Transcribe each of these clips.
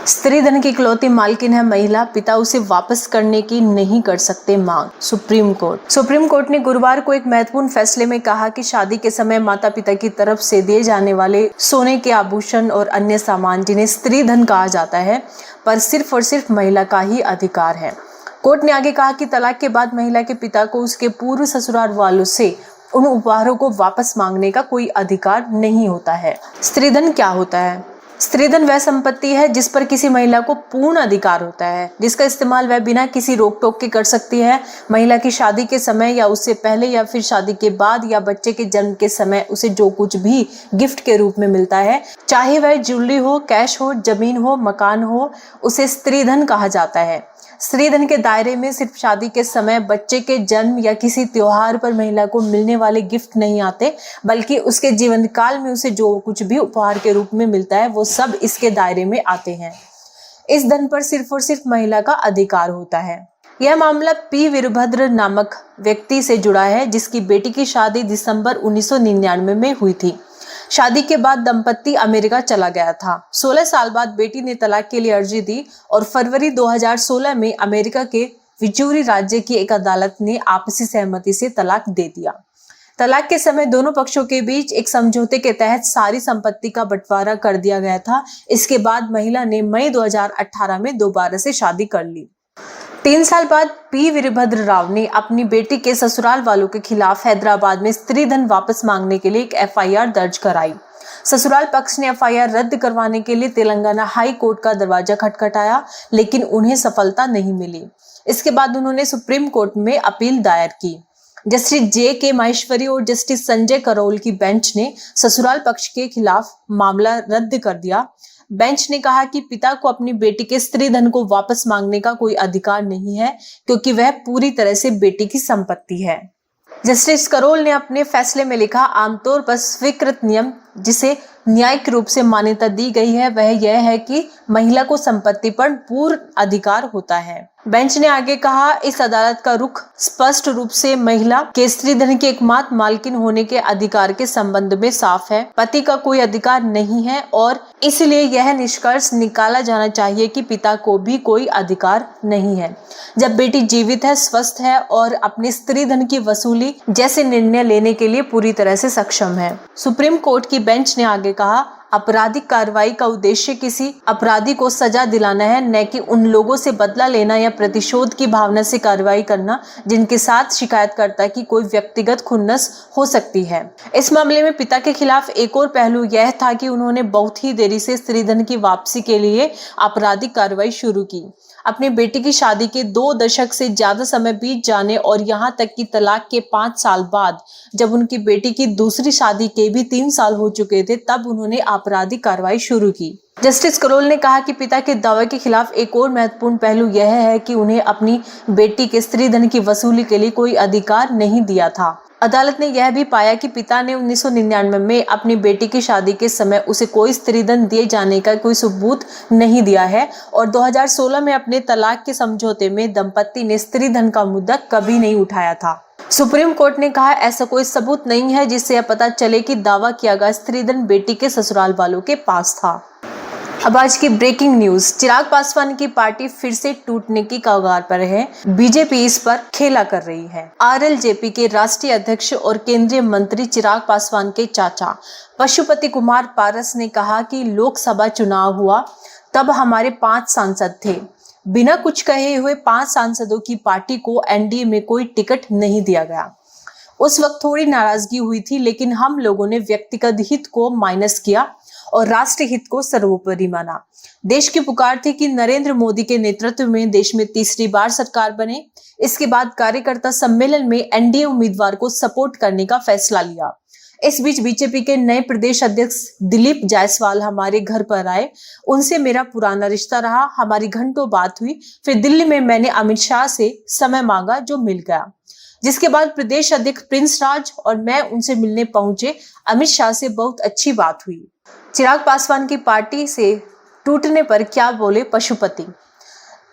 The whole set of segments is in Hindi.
स्त्री धन की इकलौती मालकिन है महिला, पिता उसे वापस करने की नहीं कर सकते मांग। सुप्रीम कोर्ट ने गुरुवार को एक महत्वपूर्ण फैसले में कहा कि शादी के समय माता पिता की तरफ से दिए जाने वाले सोने के आभूषण और अन्य सामान, जिन्हें स्त्री धन कहा जाता है, पर सिर्फ और सिर्फ महिला का ही अधिकार है। कोर्ट ने आगे कहा कि तलाक के बाद महिला के पिता को उसके पूर्व ससुराल वालों से उन उपहारों को वापस मांगने का कोई अधिकार नहीं होता है। स्त्री धन क्या होता है? स्त्री धन वह संपत्ति है जिस पर किसी महिला को पूर्ण अधिकार होता है, जिसका इस्तेमाल वह बिना किसी रोक टोक के कर सकती है। महिला की शादी के समय या उससे पहले या फिर शादी के बाद या बच्चे के जन्म के समय उसे जो कुछ भी गिफ्ट के रूप में मिलता है, चाहे वह ज्वेलरी हो, कैश हो, जमीन हो, मकान हो, उसे स्त्री धन कहा जाता है। स्त्री धन के दायरे में सिर्फ शादी के समय, बच्चे के जन्म या किसी त्योहार पर महिला को मिलने वाले गिफ्ट नहीं आते, बल्कि उसके जीवन काल में उसे जो कुछ भी उपहार के रूप में मिलता है वो सब इसके दायरे में आते हैं। इस धन पर सिर्फ और सिर्फ महिला का अधिकार होता है। यह मामला पी वीरभद्र नामक व्यक्ति से जुड़ा है, जिसकी बेटी की शादी दिसंबर 1999 में हुई थी। शादी के बाद दंपत्ति अमेरिका चला गया था। 16 साल बाद बेटी ने तलाक के लिए अर्जी दी और फरवरी 2016 में अमेरिका के विजूरी राज्य की एक अदालत ने आपसी सहमति से तलाक दे दिया। तलाक के समय दोनों पक्षों के बीच एक समझौते के तहत सारी संपत्ति का बंटवारा कर दिया गया था। इसके बाद महिला ने मई 2018 में दोबारा से शादी कर ली। 3 साल बाद पी वीरभद्र राव ने अपनी बेटी के ससुराल वालों के खिलाफ हैदराबाद में स्त्री धन वापस मांगने के लिए एक एफआईआर दर्ज कराई। ससुराल पक्ष ने एफआईआर रद्द करवाने के लिए तेलंगाना हाई कोर्ट का दरवाजा खटखटाया, लेकिन उन्हें सफलता नहीं मिली। इसके बाद उन्होंने सुप्रीम कोर्ट में अपील दायर की। Justice JK. माहेश्वरी और जस्टिस संजय करोल की बेंच ने ससुराल पक्ष के खिलाफ मामला रद्द कर दिया। बेंच ने कहा कि पिता को अपनी बेटी के स्त्री धन को वापस मांगने का कोई अधिकार नहीं है, क्योंकि वह पूरी तरह से बेटी की संपत्ति है। जस्टिस करोल ने अपने फैसले में लिखा, आमतौर पर स्वीकृत नियम जिसे न्यायिक रूप से मान्यता दी गई है वह यह है कि महिला को संपत्ति पर पूर्ण अधिकार होता है। बेंच ने आगे कहा, इस अदालत का रुख स्पष्ट रूप से महिला के स्त्री धन की एकमात्र मालकिन होने के अधिकार के संबंध में साफ है। पति का कोई अधिकार नहीं है और इसलिए यह निष्कर्ष निकाला जाना चाहिए कि पिता को भी कोई अधिकार नहीं है। जब बेटी जीवित है, स्वस्थ है और अपने स्त्री धन की वसूली जैसे निर्णय लेने के लिए पूरी तरह से सक्षम है। सुप्रीम कोर्ट की बेंच ने आगे कहा, आपराधिक कार्रवाई का उद्देश्य किसी अपराधी को सजा दिलाना है, न कि उन लोगों से बदला लेना या प्रतिशोध की भावना से कार्रवाई करना जिनके साथ शिकायतकर्ता की कोई व्यक्तिगत खुन्नस हो सकती है। इस मामले में पिता के खिलाफ एक और पहलू यह था कि उन्होंने बहुत ही देरी से स्त्री धन की वापसी के लिए आपराधिक कार्रवाई शुरू की। अपनी बेटी की शादी के 2 दशक से ज्यादा समय बीत जाने और यहाँ तक कि तलाक के 5 साल बाद, जब उनकी बेटी की दूसरी शादी के भी 3 साल हो चुके थे, तब उन्होंने आपराधिक कार्रवाई शुरू की। जस्टिस करोल ने कहा कि पिता के दावे के खिलाफ एक और महत्वपूर्ण पहलू यह है कि उन्हें अपनी बेटी के स्त्री धन की वसूली के लिए कोई अधिकार नहीं दिया था। अदालत ने यह भी पाया कि पिता ने 1999 में अपनी बेटी की शादी के समय उसे कोई स्त्री धन दिए जाने का कोई सबूत नहीं दिया है और 2016 में अपने तलाक के समझौते में दंपत्ति ने स्त्री धन का मुद्दा कभी नहीं उठाया था। सुप्रीम कोर्ट ने कहा, ऐसा कोई सबूत नहीं है जिससे यह पता चले कि दावा किया गया स्त्री धन बेटी के ससुराल वालों के पास था। अब आज की ब्रेकिंग न्यूज, चिराग पासवान की पार्टी फिर से टूटने की कगार पर है। बीजेपी इस पर खेला कर रही है। आरएलजेपी के राष्ट्रीय अध्यक्ष और केंद्रीय मंत्री चिराग पासवान के चाचा पशुपति कुमार पारस ने कहा कि लोकसभा चुनाव हुआ तब हमारे 5 सांसद थे। बिना कुछ कहे हुए 5 सांसदों की पार्टी को एनडीए में कोई टिकट नहीं दिया गया। उस वक्त थोड़ी नाराजगी हुई थी, लेकिन हम लोगों ने व्यक्तिगत हित को माइनस किया और राष्ट्र हित को सर्वोपरि माना। देश की पुकार थी कि नरेंद्र मोदी के नेतृत्व में देश में तीसरी बार सरकार बने। इसके बाद कार्यकर्ता सम्मेलन में एनडीए उम्मीदवार को सपोर्ट करने का फैसला लिया। इस बीच बीजेपी के नए प्रदेश अध्यक्ष दिलीप जायसवाल हमारे घर पर आए। उनसे मेरा पुराना रिश्ता रहा, हमारी घंटों बात हुई। फिर दिल्ली में मैंने अमित शाह से समय मांगा, जो मिल गया। जिसके बाद प्रदेश अध्यक्ष प्रिंस राज और मैं उनसे मिलने पहुंचे। अमित शाह से बहुत अच्छी बात हुई। चिराग पासवान की पार्टी से टूटने पर क्या बोले पशुपति?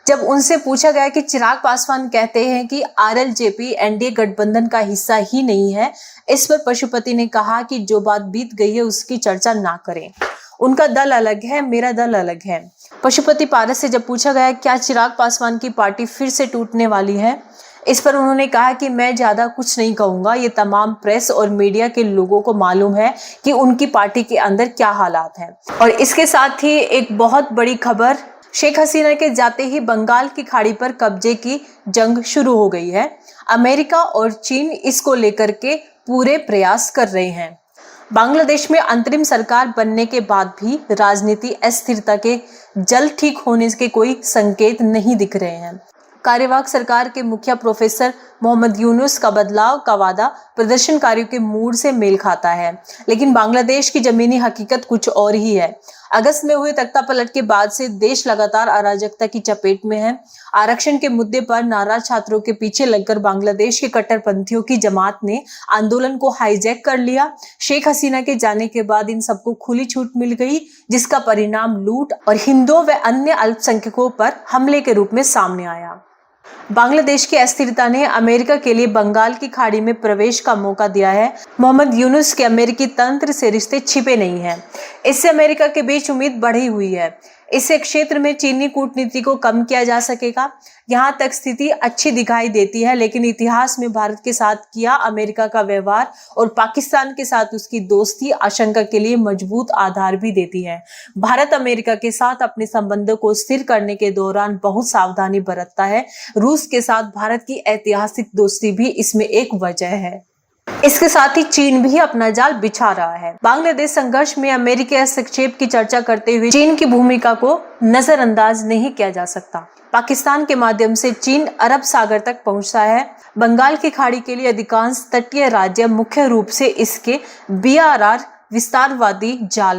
जब उनसे पूछा गया कि चिराग पासवान कहते हैं कि आरएलजेपी एनडीए गठबंधन का हिस्सा ही नहीं है, इस पर पशुपति ने कहा कि जो बात बीत गई है उसकी चर्चा ना करें। उनका दल अलग है, मेरा दल अलग है। पशुपति पारस से जब पूछा गया क्या चिराग पासवान की पार्टी फिर से टूटने वाली है, इस पर उन्होंने कहा कि मैं ज्यादा कुछ नहीं कहूंगा, ये तमाम प्रेस और मीडिया के लोगों को मालूम है कि उनकी पार्टी के अंदर क्या हालात हैं। और इसके साथ ही एक बहुत बड़ी खबर, शेख हसीना के जाते ही बंगाल की खाड़ी पर कब्जे की जंग शुरू हो गई है। अमेरिका और चीन इसको लेकर के पूरे प्रयास कर रहे हैं। बांग्लादेश में अंतरिम सरकार बनने के बाद भी राजनीति अस्थिरता के जल्द ठीक होने के कोई संकेत नहीं दिख रहे हैं। कार्यवाहक सरकार के मुखिया प्रोफेसर मोहम्मद यूनुस का बदलाव का वादा प्रदर्शनकारियों के मूड से मेल खाता है, लेकिन बांग्लादेश की जमीनी हकीकत कुछ और ही है। अगस्त में हुए तख्तापलट के बाद से देश लगातार अराजकता की चपेट में है। आरक्षण के मुद्दे पर नाराज छात्रों के पीछे लगकर बांग्लादेश के कट्टरपंथियों की जमात ने आंदोलन को हाईजैक कर लिया। शेख हसीना के जाने के बाद इन सबको खुली छूट मिल गई, जिसका परिणाम लूट और हिंदुओं व अन्य अल्पसंख्यकों पर हमले के रूप में सामने आया। बांग्लादेश की अस्थिरता ने अमेरिका के लिए बंगाल की खाड़ी में प्रवेश का मौका दिया है। मोहम्मद यूनुस के अमेरिकी तंत्र से रिश्ते छिपे नहीं हैं। इससे अमेरिका के बीच उम्मीद बढ़ी हुई है। इससे क्षेत्र में चीनी कूटनीति को कम किया जा सकेगा। यहाँ तक स्थिति अच्छी दिखाई देती है, लेकिन इतिहास में भारत के साथ किया अमेरिका का व्यवहार और पाकिस्तान के साथ उसकी दोस्ती आशंका के लिए मजबूत आधार भी देती है। भारत अमेरिका के साथ अपने संबंधों को स्थिर करने के दौरान बहुत सावधानी बरतता है। रूस के साथ भारत की ऐतिहासिक दोस्ती भी इसमें एक वजह है। इसके साथ ही चीन भी अपना जाल बिछा रहा है। बांग्लादेश संघर्ष में अमेरिकी हस्तक्षेप की चर्चा करते हुए चीन की भूमिका को नजरअंदाज नहीं किया जा सकता। पाकिस्तान के माध्यम से चीन अरब सागर तक पहुंचता है। बंगाल की खाड़ी के लिए अधिकांश तटीय राज्य मुख्य रूप से इसके BRR विस्तारवादी जाल